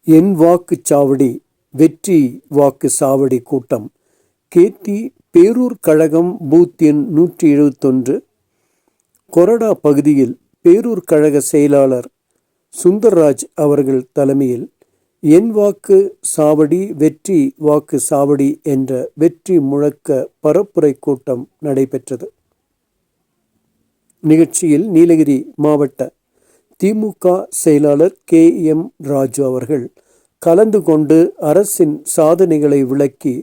என் வாக்குச்சாவடி வெற்றி வாக்கு சாவடி கூட்டம் கேத்தி பேரூர் கழகம் பூத் எண் 171 கொறடா பகுதியில் பேரூர் கழக செயலாளர் சுந்தர்ராஜ் அவர்கள் தலைமையில் என் வாக்கு சாவடி வெற்றி வாக்கு சாவடி என்ற வெற்றி முழக்க பரப்புரை கூட்டம் நடைபெற்றது. நிகழ்ச்சியில் நீலகிரி மாவட்ட திமுக செயலாளர் KM ராஜு அவர்கள் கலந்து கொண்டு அரசின் சாதனைகளை விளக்கி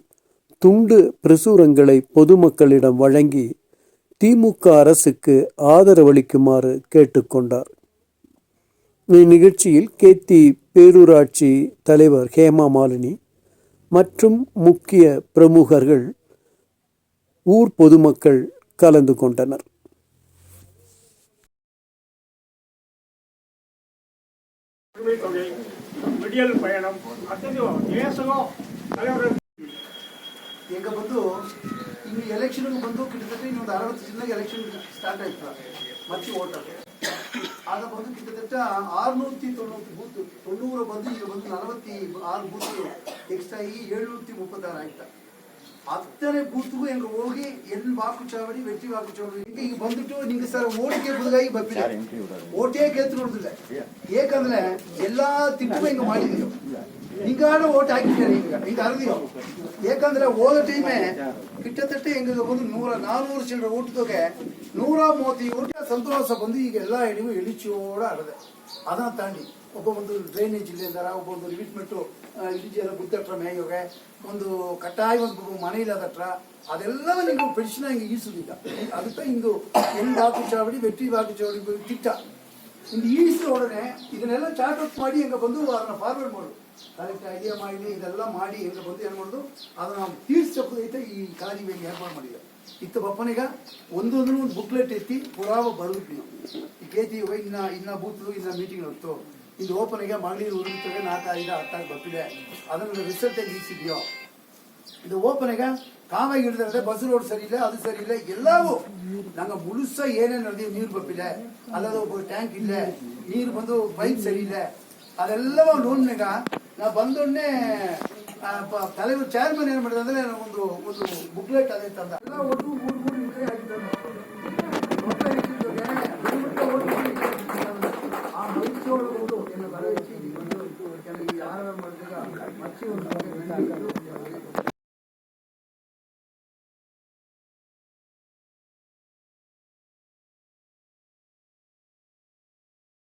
துண்டு பிரசுரங்களை பொதுமக்களிடம் வழங்கி திமுக அரசுக்கு ஆதரவளிக்குமாறு கேட்டுக்கொண்டார். இந்நிகழ்ச்சியில் கேத்தி பேரூராட்சி தலைவர் ஹேமா மாலினி மற்றும் முக்கிய பிரமுகர்கள் ஊர் பொதுமக்கள் கலந்து கொண்டனர். ಈಗ ಬಂದು ಇನ್ನು ಎಲೆಕ್ಷನ್ಗೆ ಬಂದು ಕಿಟ್ಟತಟ್ಟ ಇನ್ನೊಂದು 60 ಜಿಲ್ಲೆಗೆ ಎಲೆಕ್ಷನ್ ಸ್ಟಾರ್ಟ್ ಆಯ್ತು ಮತ್ತೆ ಓಟರ್ ಆಗ ಬಂದು ಕಿಟ್ಟತಟ್ಟ 690 ಬೂತ್ 90 ಬಂದು ಈಗ ಬಂದು 46 ಬೂತ್ ಎಕ್ಸ್ಟ್ರಾ ಈ 736 ಆಯ್ತಾ. ಅತ್ತನೇ ಬೂತ್ಗೂ ಹೆಂಗೆ ಹೋಗಿ ಎಲ್ಲಿ ವಾಕುಚಾವಡಿ ವೆಟ್ಟಿ ವಾಕುಚಾವಡಿ ಈಗ ಬಂದ್ಬಿಟ್ಟು ನಿಂಗೆ ಸರ್ ಓಟಿಗೆ ಬುದಾಗಿ ಬರ್ತಿಲ್ಲ ಓಟೇ ಕೇಳ್ತು ನೋಡುದಿಲ್ಲ. ಏಕಂದ್ರೆ ಎಲ್ಲಾ ತಿಂಗಳು ಹಿಂಗೆ ಮಾಡಿದೀವಿ ಹಿಂಗಾಡ ಓಟ್ ಹಾಕಿದ್ದಾರೆ ಈಗ ಅರ್ದಿಯೋ. ಏಕಂದ್ರೆ ಹೋದ ಟೈಮೇ ಕಿಟ್ಟತಟ್ಟೆ ಹೆಂಗ ಬಂದು 400 ಚಿಲ್ಲರೆ ಓಟ್ದೋಗೆ 130 ಓಟ ಸಂತೋಷ ಬಂದು ಈಗ ಎಲ್ಲ ಹಿಡಿವು ಇಳಿಚೋಡ ಅಡದೆ ಅದನ್ನ ತಾಂಡಿ ಒಬ್ಬ ಒಂದು ಡ್ರೈನೇಜ್ ಇಲ್ಲಿಂದಾರ ಒಬ್ಬ ಒಂದು ಲಿಮಿಟ್ ಮೆಟ್ಟು ಇಳಿಜಿಯಲ್ಲ ಗುದ್ದಟ್ರ ಮೇಯೋಗೆ ಒಂದು ಕಟ್ಟಾಯ ಒಂದು ಮನೆ ಇಲ್ಲದಟ್ರ ಅದೆಲ್ಲ ನಿಂಗೆ ಪೆನ್ಷನ್ ಹಿಂಗೆ ಈಸುದಿಲ್ಲ. ಅದಕ್ಕೆ ಹಿಂದು ಎಲ್ಲಿ ವಾಕುಚಾವಡಿ ವೆಟ್ಟಿ ವಾಕುಚಾವಡಿ ತಿಟ್ಟ ಹಿಂಗೆ ಈಸು ಒಡನೆ ಇದನ್ನೆಲ್ಲ ಚಾರ್ಟ್ ಔಟ್ ಮಾಡಿ ಹೆಂಗೆ ಬಂದು ಅದನ್ನ ಫಾರ್ವರ್ಡ್ ಮಾಡೋದು ಕರೆಕ್ಟ್ ಐಡಿಯಾ ಮಾಡಿ ಇದೆಲ್ಲ ಮಾಡಿ ಹೆಂಗೆ ಬಂದು ಏನು ಮಾಡೋದು ಅದನ್ನ ನಾವು ತೀರ್ಸೋದೈತೆ ಈ ಕಾರ್ಯ ಏರ್ಪಾಡು ಮಾಡಿದೆ. ಇತ್ತು ಬಪ್ಪನಿಗ ಒಂದೊಂದು ಬುಕ್ಲೆಟ್ ಎತ್ತಿ ಪುರಾವ ಬರೋದು ಈ ಕೇತಿ ಇನ್ನ ಬೂತ್ಲು ಇನ್ನ ಮೀಟಿಂಗ್ ಹೊತ್ತು ಇದು ಓಪನಿಗೆ ಮಗಳೂರು ಉರುತ್ತವೆ 4, 5, 10 ಬಪ್ಪಿದೆ ಅದನ್ನು ರಿಸಲ್ಟ್ ಈಸಿದೆಯೋ ಇದು ಓಪನಿಗೆ ಕಾವಾಗಿ ಹಿಡಿದ್ರೆ ಬಸ್ ರೋಡ್ ಸರಿ ಇಲ್ಲ ಅದು ಸರಿ ಇಲ್ಲ ಎಲ್ಲವೂ ನಂಗೆ ಮುಳುಸ ಏನೇನು ನಡೆದಿ ನೀರು ಬಪ್ಪಿದೆ ಅಲ್ಲದ ಒಬ್ಬ ಟ್ಯಾಂಕ್ ಇಲ್ಲ ನೀರು ಬಂದು ಪೈಪ್ ಸರಿ ಇಲ್ಲ ಅದೆಲ್ಲವ ನೋಡ್ನಾಗ ನಾ ಬಂದೊಡನೆ தலைவர் சேர்மன் ಏನು ಮಾಡಿದ ಅಂದ್ರೆ ಒಂದು ಬುಕ್ಲೆಟ್ ಅದೇ ತಂದ ಎಲ್ಲ ಒಟ್ಟು 3 ಆಗಿದ್ದಾರೆ. ಆ ಮೈಸೂರು ಎಲ್ಲ ಬರಬೇಕು ಯಾರು ಮಾಡಿದಾಗ ಮಚ್ಚಿ ಒಂದು